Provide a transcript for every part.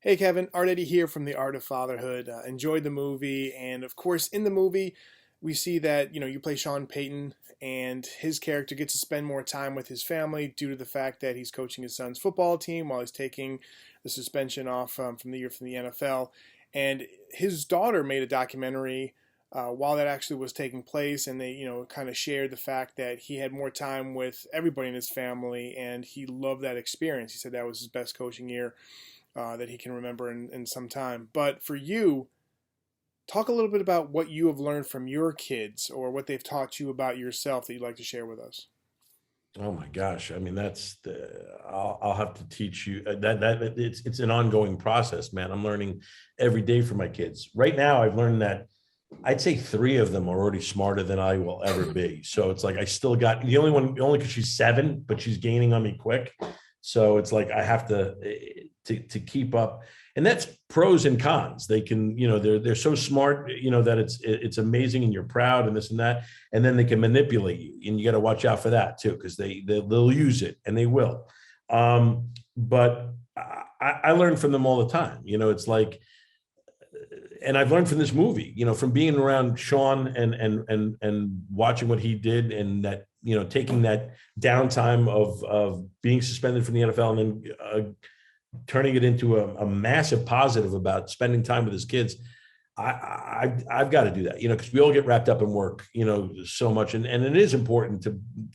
Hey Kevin, Art Eddie here from The Art of Fatherhood. Enjoyed the movie, and of course, in the movie, we see that you play Sean Payton, and his character gets to spend more time with his family due to the fact that he's coaching his son's football team while he's taking the suspension off from the year from the NFL. And his daughter made a documentary while that actually was taking place, and they kind of shared the fact that he had more time with everybody in his family, and he loved that experience. He said that was his best coaching year that he can remember in some time. But for you, talk a little bit about what you have learned from your kids or what they've taught you about yourself that you'd like to share with us. Oh my gosh. I mean, I'll have to teach you that it's an ongoing process, man. I'm learning every day from my kids. Right now, I've learned that I'd say three of them are already smarter than I will ever be. So it's like I still got the only one, only because she's seven, but she's gaining on me quick. So it's like I have to keep up, and that's pros and cons. They can, they're so smart, that it's amazing, and you're proud, and this and that, and then they can manipulate you, and you got to watch out for that too, because they'll use it, and they will. But I learn from them all the time. It's like, and I've learned from this movie, from being around Sean and watching what he did, and that, taking that downtime of being suspended from the NFL, and then turning it into a massive positive about spending time with his kids. I've got to do that, because we all get wrapped up in work, so much, and it is important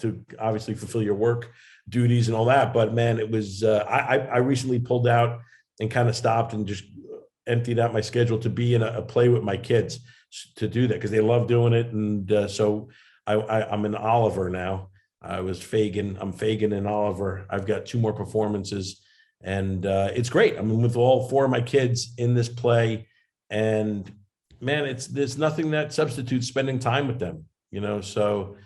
to obviously fulfill your work duties and all that. But man, it was I recently pulled out and kind of stopped and just emptied out my schedule to be in a play with my kids, to do that, because they love doing it. And so I'm in Oliver now. I'm Fagin and Oliver. I've got two more performances, and it's great. I mean, with all four of my kids in this play, and man, there's nothing that substitutes spending time with them. So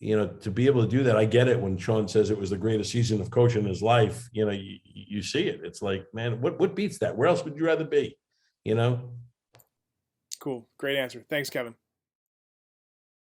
to be able to do that, I get it when Sean says it was the greatest season of coaching in his life. You see it. It's like, man, what beats that? Where else would you rather be? Cool. Great answer. Thanks, Kevin.